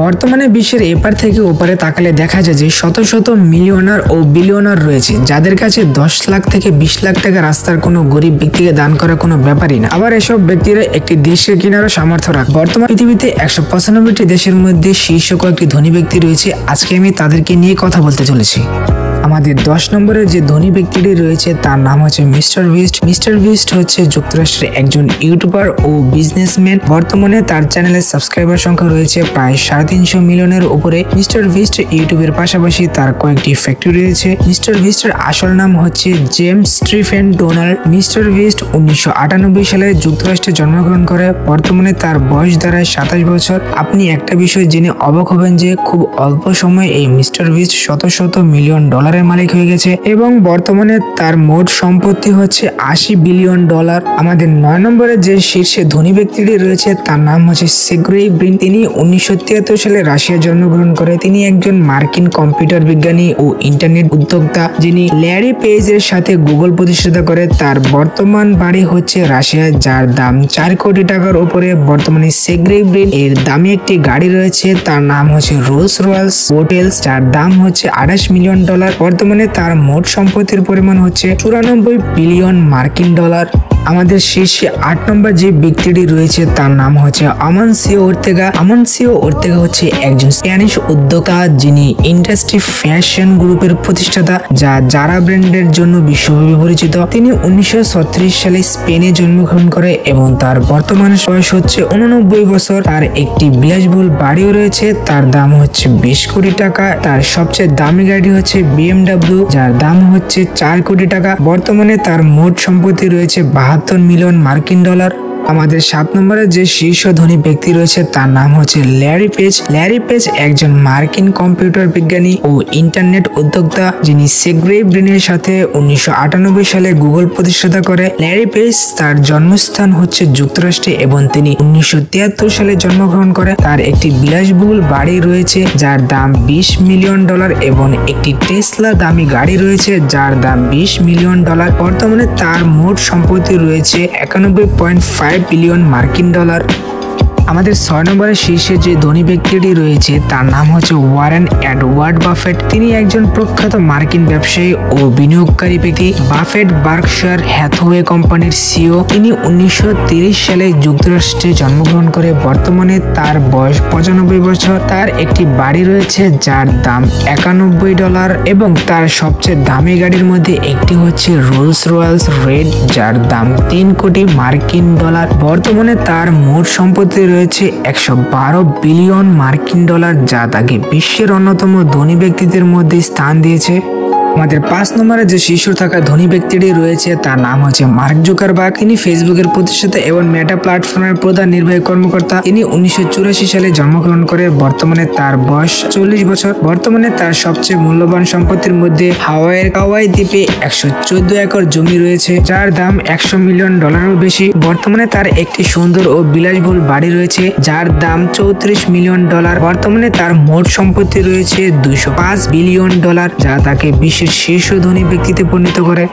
বর্তমানে বিশ্বের এপার থেকে ওপারে তাকালে দেখা যায় যে শত শত মিলিয়নার ও বিলিয়নার রয়েছে, যাদের কাছে 10 লাখ থেকে 20 লাখ টাকা রাস্তার কোনো গরিব ব্যক্তিকে দান করা কোনো ব্যাপারই না। আবার এসব ব্যক্তিরা একটি দেশকে কেনারও সামর্থ্য রাখে। বর্তমান পৃথিবীতে 195টি দেশের মধ্যে শীর্ষ কয়েকটি ধনী ব্যক্তি রয়েছে। আজকে আমি তাদেরকে নিয়ে কথা বলতে চলেছি। আমাদের 10 নম্বরে যে ধনী ব্যক্তিটি রয়েছে তার নাম হচ্ছে মিস্টার বিস্ট। মিস্টার বিস্ট হচ্ছে যুক্তরাষ্ট্রের একজন ইউটিউবার ও বিজনেসম্যান। বর্তমানে তার চ্যানেলের সাবস্ক্রাইবার সংখ্যা রয়েছে প্রায় 350 মিলিয়নের উপরে। মিস্টার বিস্ট ইউটিউবের পাশাপাশি তার কয়েকটি ফ্যাক্টরি রয়েছে। মিস্টার বিস্টের আসল নাম হচ্ছে James Stephen Donald. Mister beast 1998 সালে যুক্তরাষ্ট্রে জন্মগ্রহণ করে। বর্তমানে তার বয়স দাঁড়ায় 27 বছর। আপনি একটা বিষয় জেনে অবাক হবেন যে খুব অল্প সময়ে এই মিস্টার বিস্ট শত শত মিলিয়ন ডলারের মালিক হয়ে গেছে এবং বর্তমানে তার মোট সম্পত্তি হচ্ছে 80 বিলিয়ন ডলার। আমাদের 9 নম্বরে যে শীর্ষে ধনী ব্যক্তিটি রয়েছে তার নাম হচ্ছে সের্গেই ব্রিন। তিনি 1973 সালে রাশিয়ায় জন্মগ্রহণ করে। তিনি একজন মার্কিন কম্পিউটার বিজ্ঞানী ও ইন্টারনেট উদ্যোক্তা, যিনি ল্যারি পেজের সাথে গুগল প্রতিষ্ঠাতা করে। তার বর্তমান বাড়ি হচ্ছে রাশিয়ায়, যার দাম 4 কোটি টাকার উপরে। বর্তমানে সের্গেই ব্রিন এর দামি একটি গাড়ি রয়েছে, তার নাম হচ্ছে রোলস রয়েলস হোটেলস, যার দাম হচ্ছে 28 মিলিয়ন ডলার। বর্তমানে তার মোট সম্পত্তির পরিমাণ হচ্ছে 94 বিলিয়ন মার্কিন ডলার। আমাদের শীর্ষে 8 নম্বর যে ব্যক্তিটি রয়েছে তার নাম হচ্ছে আমানসিও ওর্তেগা। আমানসিও ওর্তেগা হচ্ছে একজন স্প্যানিশ উদ্যোক্তা, যিনি ইন্ডাস্ট্রি ফ্যাশন গ্রুপের প্রতিষ্ঠাতা, যা জারা ব্র্যান্ডের জন্য বিশ্বব্যাপী পরিচিত। তিনি 1936 সালে স্পেনে জন্মগ্রহণ করে এবং তার বর্তমান বয়স হচ্ছে 89 বছর। তার একটি বিলাসবহুল বাড়িও রয়েছে, তার দাম হচ্ছে 20 কোটি টাকা। তার সবচেয়ে দামি গাড়ি হচ্ছে BMW, যার দাম হচ্ছে 4 কোটি টাকা। বর্তমানে তার মোট সম্পত্তি রয়েছে 72 মিলিয়ন মার্কিন ডলার। আমাদের 7 নম্বরে যে শীর্ষ ধনী ব্যক্তি রয়েছে তার নাম হচ্ছে ল্যারি পেজ। ল্যারি পেজ একজন মার্কিন কম্পিউটার বিজ্ঞানী ও ইন্টারনেট উদ্যোক্তা, যিনি সের্গেই ব্রিনের সাথে 1998 সালে গুগল প্রতিষ্ঠাতা করে। ল্যারি পেজ তার জন্মস্থান হচ্ছে যুক্তরাষ্ট্রে এবং তিনি 1973 সালে জন্মগ্রহণ করে। তার একটি বিলাসবহুল বাড়ি রয়েছে যার দাম 20 মিলিয়ন ডলার এবং একটি টেসলা দামি গাড়ি রয়েছে যার দাম 20 মিলিয়ন ডলার। বর্তমানে তার মোট সম্পত্তি রয়েছে 91.5 বিলিয়ন মার্কিন ডলার। আমাদের 6 নম্বরের শীর্ষে যে ধনী ব্যক্তিটি রয়েছে তার নাম হচ্ছে ওয়ারেন এডওয়ার্ড বাফেট। তিনি একজন প্রখ্যাত মার্কিন ব্যবসায়ী ও বিনিয়োগকারী ব্যক্তি। বাফেট বার্কশায়ার হ্যাথওয়ে কোম্পানির সিইও। তিনি 1930 সালে যুক্তরাষ্ট্রে জন্মগ্রহণ করে। বর্তমানে তার বয়স 95 বছর। তার একটি বাড়ি রয়েছে যার দাম 91 ডলার এবং তার সবচেয়ে দামি গাড়ির মধ্যে একটি হচ্ছে রোলস রয়েলস রেড, যার দাম 3 কোটি মার্কিন ডলার। বর্তমানে তার মোট সম্পত্তি রয়েছে 112 বিলিয়ন মার্কিন ডলার, যা তাকে বিশ্বের অন্যতম ধনী ব্যক্তিদের মধ্যে স্থান দিয়েছে। আমাদের 5 নম্বরে যে শীর্ষ থাকা ধনী ব্যক্তিটি রয়েছে তার নাম হচ্ছে মার্ক জুকারবার্গ। তিনি ফেসবুকের প্রতিষ্ঠাতা এবং মেটা প্ল্যাটফর্মের প্রধান নির্বাহী কর্মকর্তা। তিনি 1984 সালে জন্মগ্রহণ করে। বর্তমানে তার বয়স 40 বছর। বর্তমানে তার সবচেয়ে মূল্যবান সম্পত্তির মধ্যে হাওয়াইয়ের কাওয়াই দ্বীপে 114 একর জমি রয়েছে, যার দাম 100 মিলিয়ন ডলারেরও বেশি। বর্তমানে তার একটি সুন্দর ও বিলাসবহুল বাড়ি রয়েছে যার দাম 34 মিলিয়ন ডলার। বর্তমানে তার মোট সম্পত্তি রয়েছে 205 বিলিয়ন ডলার, যা তাকে বিশ্বের শীর্ষ ধনী ব্যক্তিতে পরিণত করে।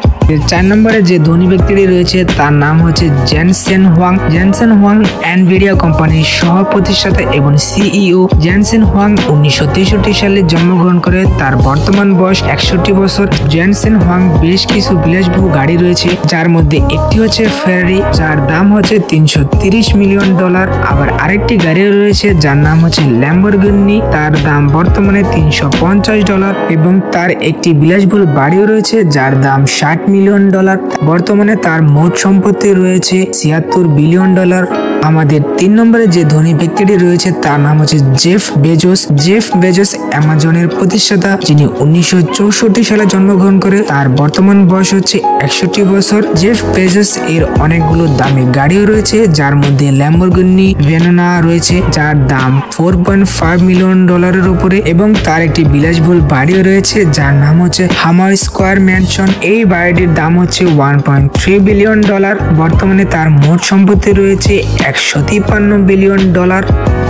4 নম্বরে যে ধনী ব্যক্তিটি রয়েছে তার নাম হচ্ছে Jensen Huang. Jensen Huang Nvidia কোম্পানির সহ প্রতিষ্ঠাতা এবং সিইও। জেনসেন হুয়াং 1963 সালে জন্মগ্রহণ করে। তার বর্তমান বয়স 61 বছর। জেনসেন হুয়াং বেশ কিছু বিলাসবহুল গাড়ি রয়েছে, যার মধ্যে একটি হচ্ছে ফেরারি, যার দাম হচ্ছে 330 মিলিয়ন ডলার। আবার আরেকটি গাড়ি রয়েছে যার নাম হচ্ছে ল্যাম্বরগিনি, তার দাম বর্তমানে 350 ডলার এবং তার একটি বিলাসবহুল বাড়িও রয়েছে যার দাম 60 মিলিয়ন ডলার। বর্তমানে তার মোট সম্পত্তি রয়েছে 76 বিলিয়ন ডলার। আমাদের 3 নম্বরে যে ধনী ব্যক্তিটি রয়েছে তার নাম হচ্ছে জেফ বেজোস। জেফ বেজোস অ্যামাজনের প্রতিষ্ঠাতা, যিনি 1964 সালে জন্মগ্রহণ করে। তার বর্তমান বয়স হচ্ছে 61 বছর। জেফ বেজোস এর অনেকগুলো দামি গাড়িও রয়েছে, যার মধ্যে ল্যাম্বরগিনি ভেরোনা রয়েছে যার দাম 4.5 মিলিয়ন ডলারের উপরে এবং তার একটি বিলাসবহুল বাড়িও রয়েছে যার নাম হচ্ছে হামার স্কোয়ার ম্যানশন। এই বাড়িটির দাম হচ্ছে 1.3 বিলিয়ন ডলার। বর্তমানে তার মোট সম্পত্তি রয়েছে $153 বিলিয়ন।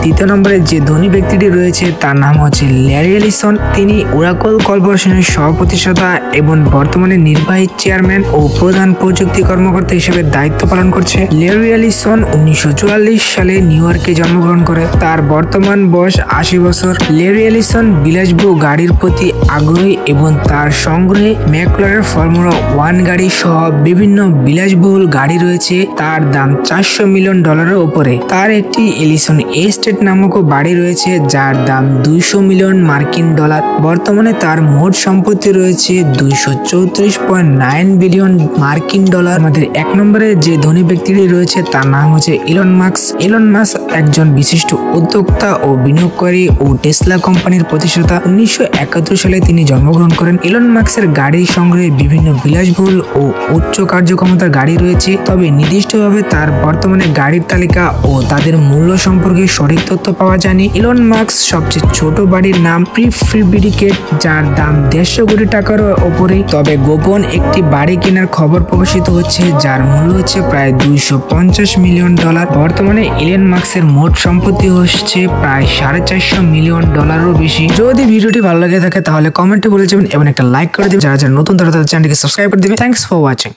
তৃতীয় নম্বরে যে ধনী ব্যক্তিটি রয়েছে তার নাম হচ্ছে ল্যারি এলিসন। তিনি ওরাকল কর্পোরেশনের সহ-প্রতিষ্ঠাতা এবং বর্তমানে নির্বাহী চেয়ারম্যান ও প্রধান প্রযুক্তি কর্মকর্তা হিসেবে দায়িত্ব পালন করছে। ল্যারি এলিসন 1944 সালে নিউ ইয়র্কে জন্মগ্রহণ করে। তার বর্তমান বয়স 80 বছর। ল্যারি এলিসন বিলাসবহুল গাড়ির প্রতি আগ্রহী এবং তার সংগ্রহে ম্যাকলারেন ফর্মুলা 1 গাড়ি সহ বিভিন্ন বিলাসবহুল গাড়ি রয়েছে। তার দাম $400 মিলিয়ন উপরে। তার একটি এলিসন এস্টেট নামক বাড়ি রয়েছে যার দাম $200 মিলিয়ন। বর্তমানে তার মোট সম্পত্তি রয়েছে $234.9 বিলিয়ন। আমাদের এক নম্বরে যে ধনী ব্যক্তিটি রয়েছে তার নাম হচ্ছে ইলন মাস্ক। ইলন মাস্ক একজন বিশিষ্ট উদ্যোক্তা ও বিনিয়োগকারী ও টেসলা কোম্পানির প্রতিষ্ঠাতা। 1971 সালে তিনি জন্মগ্রহণ করেন। ইলন মাস্কের গাড়ি সংগ্রহে বিভিন্ন বিলাসবহুল ও উচ্চ কার্যক্ষমতার গাড়ি রয়েছে, তবে নির্দিষ্টভাবে তার বর্তমানে গাড়ির তালিকা ও তাদের মূল্য সম্পর্কে সঠিক তথ্য পাওয়া যায়নি। ইলন মাস্ক সবচেয়ে ছোট বাড়ির নাম প্রিফেব্রিকেট, যার দাম $150 কোটি টাকার ওপরে। তবে গোপন একটি বাড়ি কেনার খবর প্রকাশিত হচ্ছে যার মূল্য হচ্ছে প্রায় $250 মিলিয়ন। বর্তমানে ইলন মাস্কের মোট সম্পত্তি হচ্ছে প্রায় $450 মিলিয়ন বেশি। যদি ভিডিওটি ভালো লাগে থাকে তাহলে কমেন্টে বলে যাবেন এবং একটা লাইক করে দেবেন। যারা নতুন তারা চ্যানেলটিকে সাবস্ক্রাইব করে দেবেন। Thanks for watching.